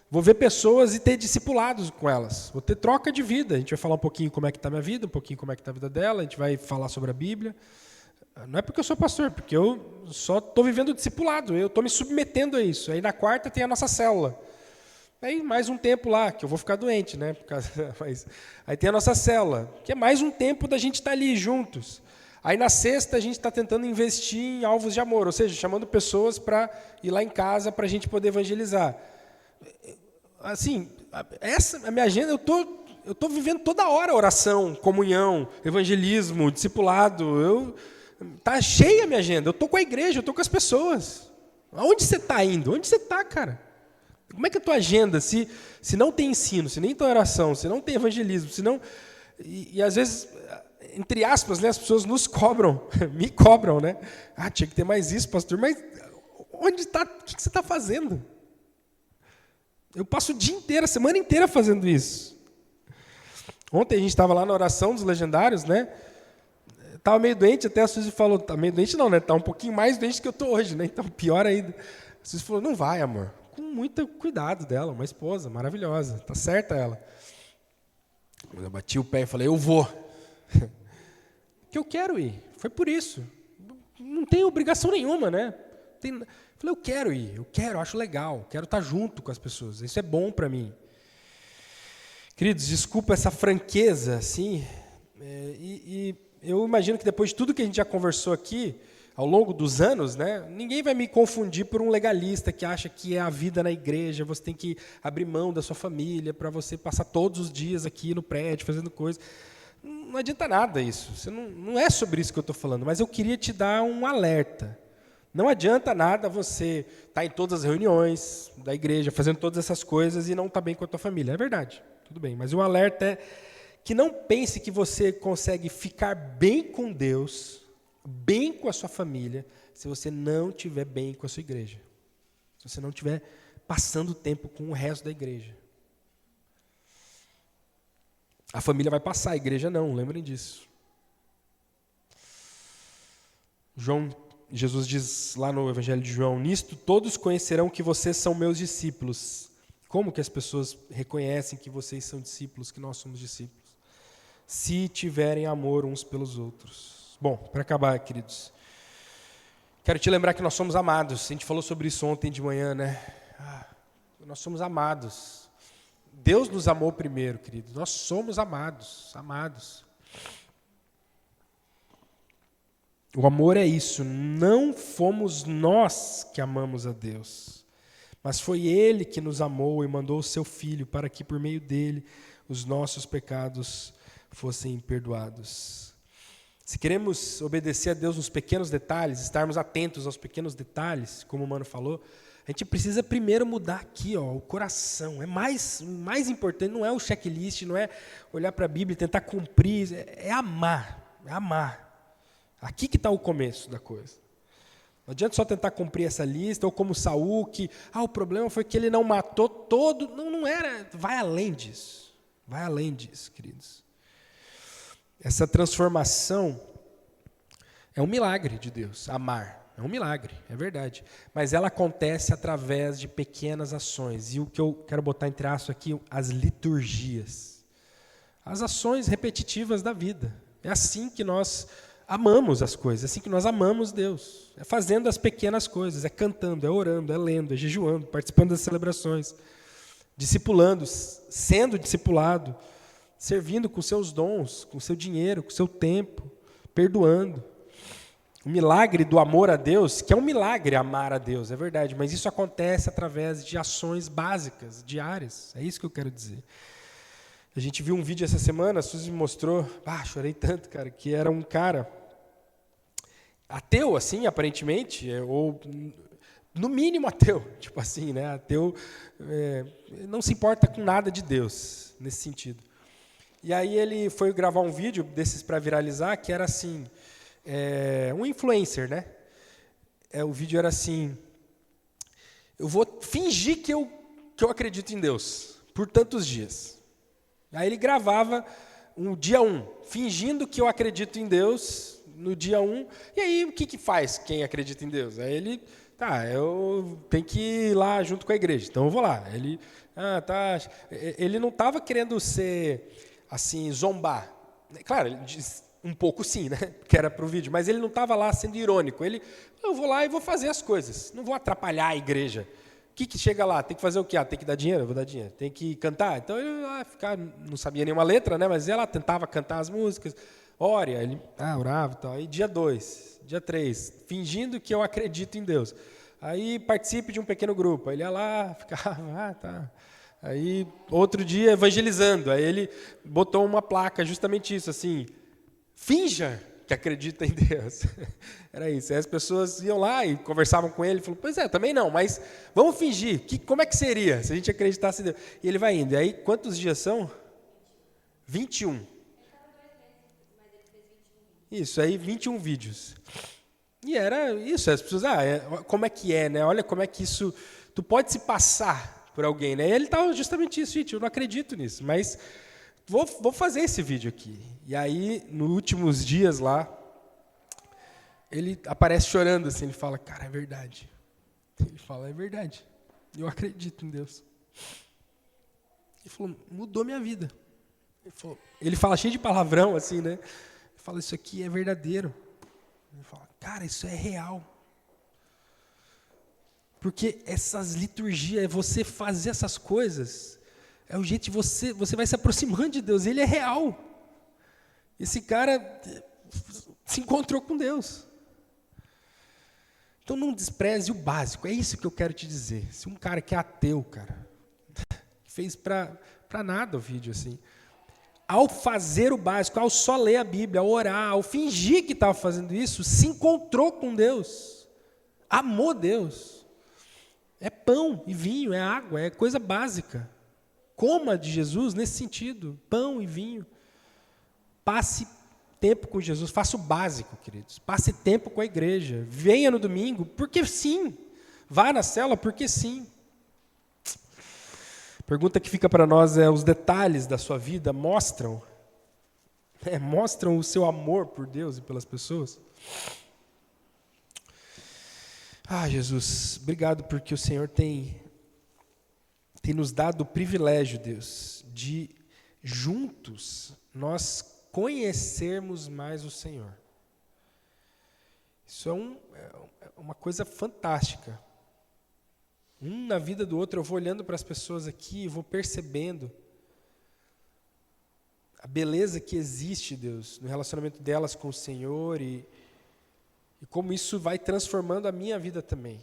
Speaker 1: Vou ver pessoas e ter discipulados com elas. Vou ter troca de vida. A gente vai falar um pouquinho como é que está a minha vida, um pouquinho como é que está a vida dela. A gente vai falar sobre a Bíblia. Não é porque eu sou pastor, porque eu só estou vivendo o discipulado. Eu estou me submetendo a isso. Aí na quarta tem a nossa célula. Aí mais um tempo lá, que eu vou ficar doente, né? Mas aí tem a nossa célula, que é mais um tempo da gente estar ali juntos. Aí na sexta a gente está tentando investir em alvos de amor, ou seja, chamando pessoas para ir lá em casa para a gente poder evangelizar. Assim, essa a minha agenda, eu tô vivendo toda hora oração, comunhão, evangelismo, discipulado. Tá cheia a minha agenda. Eu tô com a igreja, eu tô com as pessoas. Aonde você está indo? Onde você está, cara? Como é que é a tua agenda, se não tem ensino, se nem tem oração, se não tem evangelismo, se não... E às vezes, entre aspas, né, as pessoas nos cobram, me cobram, né? Ah, tinha que ter mais isso, pastor, mas onde está? O que você está fazendo? Eu passo o dia inteiro, a semana inteira fazendo isso. Ontem a gente estava lá na oração dos legendários, né? Estava meio doente, até a Suzy falou, tá meio doente não, né? Está um pouquinho mais doente que eu estou hoje, né? Então, pior ainda. A Suzy falou, não vai, amor. Com muito cuidado dela, uma esposa maravilhosa, tá certa ela. Eu bati o pé e falei, eu vou. Que eu quero ir, foi por isso. Não tem obrigação nenhuma, né? Falei, eu quero ir, eu acho legal, quero estar junto com as pessoas, isso é bom para mim. Queridos, desculpa essa franqueza, assim, e eu imagino que depois de tudo que a gente já conversou aqui, ao longo dos anos, né, ninguém vai me confundir por um legalista que acha que é a vida na igreja, você tem que abrir mão da sua família para você passar todos os dias aqui no prédio fazendo coisas. Não adianta nada isso. Não é sobre isso que eu estou falando, mas eu queria te dar um alerta. Não adianta nada você estar em todas as reuniões da igreja, fazendo todas essas coisas e não estar bem com a tua família. É verdade, tudo bem. Mas o alerta é que não pense que você consegue ficar bem com Deus, bem com a sua família, se você não estiver bem com a sua igreja. Se você não estiver passando tempo com o resto da igreja. A família vai passar, a igreja não, lembrem disso. Jesus diz lá no Evangelho de João, nisto todos conhecerão que vocês são meus discípulos. Como que as pessoas reconhecem que vocês são discípulos, que nós somos discípulos? Se tiverem amor uns pelos outros. Bom, para acabar, queridos, quero te lembrar que nós somos amados. A gente falou sobre isso ontem de manhã, né? Nós somos amados. Deus nos amou primeiro, queridos. Nós somos amados, amados. O amor é isso. Não fomos nós que amamos a Deus, mas foi Ele que nos amou e mandou o seu Filho para que, por meio dele, os nossos pecados fossem perdoados. Se queremos obedecer a Deus nos pequenos detalhes, estarmos atentos aos pequenos detalhes, como o Mano falou, a gente precisa primeiro mudar aqui, ó, o coração. O mais importante não é o checklist, não é olhar para a Bíblia e tentar cumprir, é amar, é amar. Aqui que está o começo da coisa. Não adianta só tentar cumprir essa lista, ou como Saul, que o problema foi que ele não matou todo. Não era, vai além disso. Vai além disso, queridos. Essa transformação é um milagre de Deus, amar. É um milagre, é verdade. Mas ela acontece através de pequenas ações. E o que eu quero botar entre aspas aqui, as liturgias. As ações repetitivas da vida. É assim que nós amamos as coisas, é assim que nós amamos Deus. É fazendo as pequenas coisas, é cantando, é orando, é lendo, é jejuando, participando das celebrações, discipulando, sendo discipulado, servindo com seus dons, com seu dinheiro, com seu tempo, perdoando. O milagre do amor a Deus, que é um milagre amar a Deus, é verdade, mas isso acontece através de ações básicas, diárias, é isso que eu quero dizer. A gente viu um vídeo essa semana, a Suzy me mostrou, chorei tanto, cara, que era um cara ateu, assim, aparentemente, ou no mínimo ateu, tipo assim, né? Ateu não se importa com nada de Deus, nesse sentido. E aí ele foi gravar um vídeo desses para viralizar, que era assim, um influencer, né? O vídeo era assim, eu vou fingir que eu acredito em Deus, por tantos dias. Aí ele gravava um dia 1, fingindo que eu acredito em Deus no dia 1. E aí o que faz quem acredita em Deus? Aí ele, eu tenho que ir lá junto com a igreja, então eu vou lá. Ele, ele não estava querendo ser, assim, zombar. Claro, ele diz um pouco sim, né? Que era para o vídeo, mas ele não estava lá sendo irônico. Ele, eu vou lá e vou fazer as coisas, não vou atrapalhar a igreja. O que chega lá? Tem que fazer o quê? Tem que dar dinheiro? Eu vou dar dinheiro. Tem que cantar? Então ele não sabia nenhuma letra, né? Mas ela tentava cantar as músicas. Ore, ele orava e tal. Aí dia 2, dia 3, fingindo que eu acredito em Deus. Aí participe de um pequeno grupo. Aí ele ia lá, ficava, tá. Aí outro dia evangelizando. Aí ele botou uma placa, justamente isso, assim, finja que acredita em Deus. Era isso. Aí as pessoas iam lá e conversavam com ele, falaram, pois também não, mas vamos fingir. Como é que seria se a gente acreditasse em Deus? E ele vai indo. E aí, quantos dias são? 21. Isso, aí 21 vídeos. E era isso, as pessoas, como é que é, né? Olha como é que isso, tu pode se passar por alguém, né? E ele estava justamente isso, gente, eu não acredito nisso, mas vou fazer esse vídeo aqui. E aí, nos últimos dias lá, ele aparece chorando assim, ele fala, cara, é verdade. Ele fala, é verdade, eu acredito em Deus. Ele falou, mudou minha vida. Ele fala cheio de palavrão assim, né? Ele fala, isso aqui é verdadeiro. Ele fala, cara, isso é real. Porque essas liturgias, você fazer essas coisas, é o jeito de você vai se aproximando de Deus, ele é real. Esse cara se encontrou com Deus. Então não despreze o básico, é isso que eu quero te dizer. Se um cara que é ateu, cara, fez para nada o vídeo assim, ao fazer o básico, ao só ler a Bíblia, ao orar, ao fingir que estava fazendo isso, se encontrou com Deus, amou Deus. É pão e vinho, é água, é coisa básica. Coma de Jesus nesse sentido, pão e vinho. Passe tempo com Jesus, faça o básico, queridos. Passe tempo com a igreja. Venha no domingo, porque sim. Vá na célula, porque sim. A pergunta que fica para nós é, os detalhes da sua vida mostram o seu amor por Deus e pelas pessoas? Jesus, obrigado porque o Senhor tem nos dado o privilégio, Deus, de juntos nós conhecermos mais o Senhor. Isso é uma coisa fantástica. Um na vida do outro, eu vou olhando para as pessoas aqui e vou percebendo a beleza que existe, Deus, no relacionamento delas com o Senhor e como isso vai transformando a minha vida também.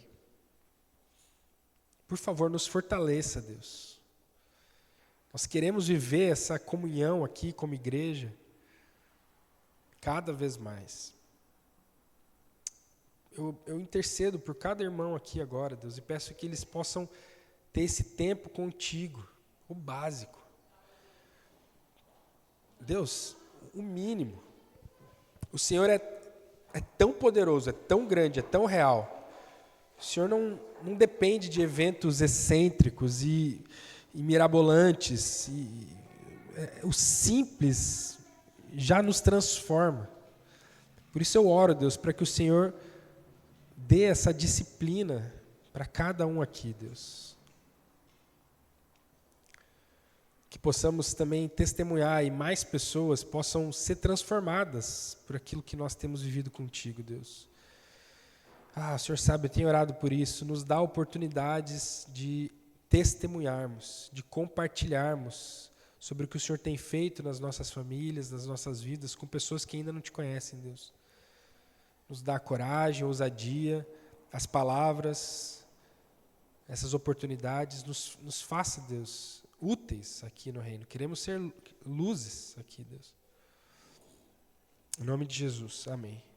Speaker 1: Por favor, nos fortaleça, Deus. Nós queremos viver essa comunhão aqui como igreja. cada vez mais. Eu intercedo por cada irmão aqui agora, Deus, e peço que eles possam ter esse tempo contigo, o básico. Deus, o mínimo. O Senhor é tão poderoso, é tão grande, é tão real. O Senhor não depende de eventos excêntricos e mirabolantes. O simples já nos transforma. Por isso eu oro, Deus, para que o Senhor dê essa disciplina para cada um aqui, Deus. Que possamos também testemunhar e mais pessoas possam ser transformadas por aquilo que nós temos vivido contigo, Deus. O Senhor sabe, eu tenho orado por isso. Nos dá oportunidades de testemunharmos, de compartilharmos sobre o que o Senhor tem feito nas nossas famílias, nas nossas vidas, com pessoas que ainda não te conhecem, Deus. Nos dá coragem, ousadia, as palavras, essas oportunidades, nos faça, Deus, úteis aqui no reino. Queremos ser luzes aqui, Deus. Em nome de Jesus, amém.